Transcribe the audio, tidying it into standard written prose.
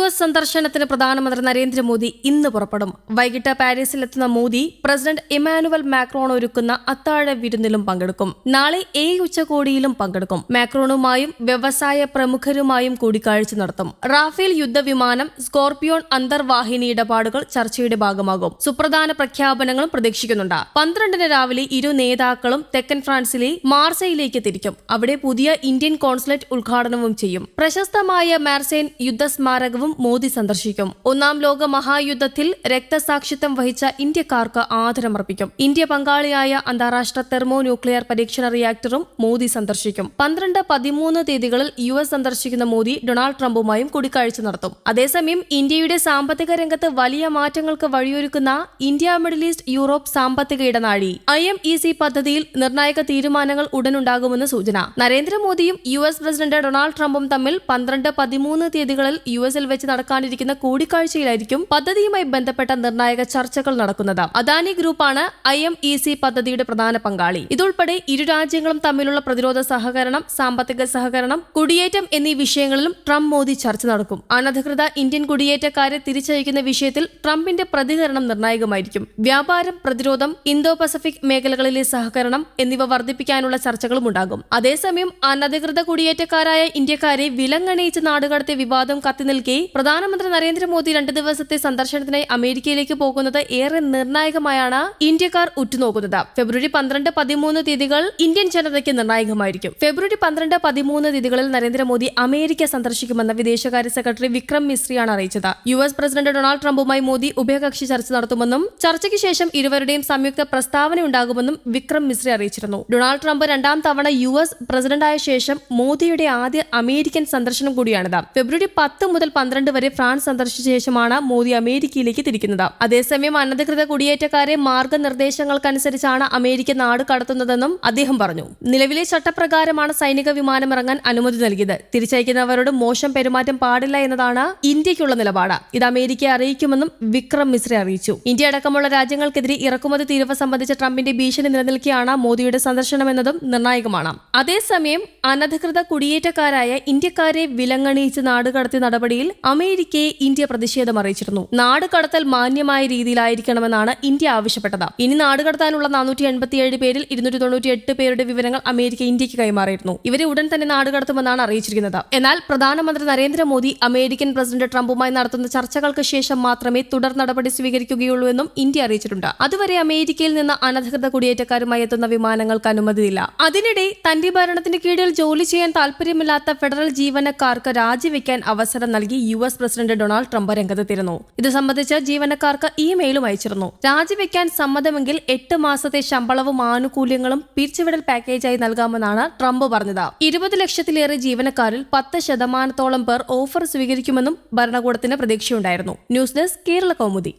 US സന്ദർശനത്തിന് പ്രധാനമന്ത്രി നരേന്ദ്രമോദി ഇന്ന് പുറപ്പെടും. വൈകിട്ട് പാരീസിലെത്തുന്ന മോദി പ്രസിഡന്റ് ഇമ്മാനുവൽ മാക്രോൺ ഒരുക്കുന്ന അത്താഴ വിരുന്നിലും പങ്കെടുക്കും. നാളെ ഉച്ചകോടിയിലും പങ്കെടുക്കും. മാക്രോണുമായും വ്യവസായ പ്രമുഖരുമായും കൂടിക്കാഴ്ച നടത്തും. റാഫേൽ യുദ്ധവിമാനം, സ്കോർപിയോൺ അന്തർവാഹിനി ഇടപാടുകൾ ചർച്ചയുടെ ഭാഗമാകും. സുപ്രധാന പ്രഖ്യാപനങ്ങളും പ്രതീക്ഷിക്കുന്നുണ്ട്. 12-ന് രാവിലെ ഇരു നേതാക്കളും തെക്കൻ ഫ്രാൻസിലെ മാർസയിലേക്ക് തിരിക്കും. അവിടെ പുതിയ ഇന്ത്യൻ കോൺസുലേറ്റ് ഉദ്ഘാടനവും ചെയ്യും. പ്രശസ്തമായ മാർസൈൻ യുദ്ധസ്മാരകവും മോദി സന്ദർശിക്കും. ഒന്നാം ലോക മഹായുദ്ധത്തിൽ രക്തസാക്ഷിത്വം വഹിച്ച ഇന്ത്യക്കാർക്ക് ആദരമർപ്പിക്കും. ഇന്ത്യ പങ്കാളിയായ അന്താരാഷ്ട്ര തെർമോ ന്യൂക്ലിയർ പരീക്ഷണ റിയാക്ടറും മോദി സന്ദർശിക്കും. 12-13 തീയതികളിൽ US സന്ദർശിക്കുന്ന മോദി ഡൊണാൾഡ് ട്രംപുമായും കൂടിക്കാഴ്ച നടത്തും. അതേസമയം ഇന്ത്യയുടെ സാമ്പത്തിക രംഗത്ത് വലിയ മാറ്റങ്ങൾക്ക് വഴിയൊരുക്കുന്ന ഇന്ത്യ മിഡിൽ ഈസ്റ്റ് യൂറോപ്പ് സാമ്പത്തിക ഇടനാഴി IMEC പദ്ധതിയിൽ നിർണായക തീരുമാനങ്ങൾ ഉടനുണ്ടാകുമെന്ന് സൂചന. നരേന്ദ്രമോദിയും US പ്രസിഡന്റ് ഡൊണാൾഡ് ട്രംപും തമ്മിൽ 12-13 തീയതികളിൽ US വെച്ച് നടക്കാനിരിക്കുന്ന കൂടിക്കാഴ്ചയിലായിരിക്കും പദ്ധതിയുമായി ബന്ധപ്പെട്ട നിർണായക ചർച്ചകൾ നടക്കുന്നത്. അദാനി ഗ്രൂപ്പാണ് IMEC പദ്ധതിയുടെ പ്രധാന പങ്കാളി. ഇതുൾപ്പെടെ ഇരു രാജ്യങ്ങളും തമ്മിലുള്ള പ്രതിരോധ സഹകരണം, സാമ്പത്തിക സഹകരണം, കുടിയേറ്റം എന്നീ വിഷയങ്ങളിലും ട്രംപ് മോദി ചർച്ച നടക്കും. അനധികൃത ഇന്ത്യൻ കുടിയേറ്റക്കാരെ തിരിച്ചയക്കുന്ന വിഷയത്തിൽ ട്രംപിന്റെ പ്രതികരണം നിർണായകമായിരിക്കും. വ്യാപാരം, പ്രതിരോധം, ഇന്തോ പസഫിക് മേഖലകളിലെ സഹകരണം എന്നിവ വർദ്ധിപ്പിക്കാനുള്ള ചർച്ചകളും ഉണ്ടാകും. അതേസമയം അനധികൃത കുടിയേറ്റക്കാരായ ഇന്ത്യക്കാരെ വിലങ്ങണയിച്ച് നാടുകടത്തിയ വിവാദം കത്തിനിൽക്കെ പ്രധാനമന്ത്രി നരേന്ദ്രമോദി 2 ദിവസത്തെ സന്ദർശനത്തിനായി അമേരിക്കയിലേക്ക് പോകുന്നത് ഏറെ നിർണായകമായാണ് ഇന്ത്യക്കാർ ഉറ്റുനോക്കുന്നത്. ഫെബ്രുവരി 12-13 തീയതികൾ ഇന്ത്യൻ ജനതയ്ക്ക് നിർണായകമായിരിക്കും. ഫെബ്രുവരി 12-13 തീയതികളിൽ നരേന്ദ്രമോദി അമേരിക്ക സന്ദർശിക്കുമെന്ന് വിദേശകാര്യ സെക്രട്ടറി വിക്രം മിസ്രിയാണ് അറിയിച്ചത്. US പ്രസിഡന്റ് ഡൊണാൾഡ് ട്രംപുമായി മോദി ഉഭയകക്ഷി ചർച്ച നടത്തുമെന്നും ചർച്ചയ്ക്ക് ശേഷം ഇരുവരുടെയും സംയുക്ത പ്രസ്താവനയുണ്ടാകുമെന്നും വിക്രം മിസ്രി അറിയിച്ചിരുന്നു. ഡൊണാൾഡ് ട്രംപ് 2ാം തവണ US പ്രസിഡന്റായ ശേഷം മോദിയുടെ ആദ്യ അമേരിക്കൻ സന്ദർശനം കൂടിയാണിത്. ഫെബ്രുവരി 10 മുതൽ 12 വരെ ഫ്രാൻസ് സന്ദർശിച്ച ശേഷമാണ് മോദി അമേരിക്കയിലേക്ക് തിരിക്കുന്നത്. അതേസമയം അനധികൃത കുടിയേറ്റക്കാരെ മാർഗനിർദ്ദേശങ്ങൾക്കനുസരിച്ചാണ് അമേരിക്ക നാട് കടത്തുന്നതെന്നും അദ്ദേഹം പറഞ്ഞു. നിലവിലെ ചട്ടപ്രകാരമാണ് സൈനിക വിമാനം ഇറങ്ങാൻ അനുമതി നൽകിയത്. തിരിച്ചയക്കുന്നവരോട് മോശം പെരുമാറ്റം പാടില്ല എന്നതാണ് ഇന്ത്യക്കുള്ള നിലപാട്. ഇത് അമേരിക്കയെ അറിയിക്കുമെന്നും വിക്രം മിസ്രി അറിയിച്ചു. ഇന്ത്യ അടക്കമുള്ള രാജ്യങ്ങൾക്കെതിരെ ഇറക്കുമതി തീരുവ സംബന്ധിച്ച ട്രംപിന്റെ ഭീഷണി നിലനിൽക്കെയാണ് മോദിയുടെ സന്ദർശനമെന്നതും നിർണായകമാണ്. അതേസമയം അനധികൃത കുടിയേറ്റക്കാരായ ഇന്ത്യക്കാരെ വിലങ്ങണിയിച്ച് നാടുകടത്തിയ നടപടിയിൽ അമേരിക്കയെ ഇന്ത്യ പ്രതിഷേധം അറിയിച്ചിരുന്നു. നാടുകടത്തൽ മാന്യമായ രീതിയിലായിരിക്കണമെന്നാണ് ഇന്ത്യ ആവശ്യപ്പെട്ടത്. ഇനി നാടുകടത്താനുള്ള 487 പേരിൽ 298 പേരുടെ വിവരങ്ങൾ അമേരിക്ക ഇന്ത്യക്ക് കൈമാറിയിരുന്നു. ഇവരെ ഉടൻ തന്നെ നാടുകടത്തുമെന്നാണ് അറിയിച്ചിരിക്കുന്നത്. എന്നാൽ പ്രധാനമന്ത്രി നരേന്ദ്രമോദി അമേരിക്കൻ പ്രസിഡന്റ് ട്രംപുമായി നടത്തുന്ന ചർച്ചകൾക്ക് ശേഷം മാത്രമേ തുടർ നടപടി സ്വീകരിക്കുകയുള്ളൂ എന്നും ഇന്ത്യ അറിയിച്ചിട്ടുണ്ട്. അതുവരെ അമേരിക്കയിൽ നിന്ന് അനധികൃത കുടിയേറ്റക്കാരുമായി എത്തുന്ന വിമാനങ്ങൾക്ക് അനുമതിയില്ല. അതിനിടെ തന്റെ ഭരണത്തിന് കീഴിൽ ജോലി ചെയ്യാൻ താൽപര്യമില്ലാത്ത ഫെഡറൽ ജീവനക്കാർക്ക് രാജിവെക്കാൻ അവസരം നൽകി US പ്രസിഡന്റ് ഡൊണാൾഡ് ട്രംപ് രംഗത്തെത്തിയിരുന്നു. ഇത് സംബന്ധിച്ച് ജീവനക്കാർക്ക് ഇമെയിലും അയച്ചിരുന്നു. രാജിവെക്കാൻ സമ്മതമെങ്കിൽ 8 മാസത്തെ ശമ്പളവും ആനുകൂല്യങ്ങളും പിരിച്ചുവിടൽ പാക്കേജായി നൽകാമെന്നാണ് ട്രംപ് പറഞ്ഞത്. 20 ലക്ഷത്തിലേറെ ജീവനക്കാരിൽ 10% പേർ ഓഫർ സ്വീകരിക്കുമെന്നും ഭരണകൂടത്തിന് പ്രതീക്ഷയുണ്ടായിരുന്നു. News desk Kerala Kaumudi.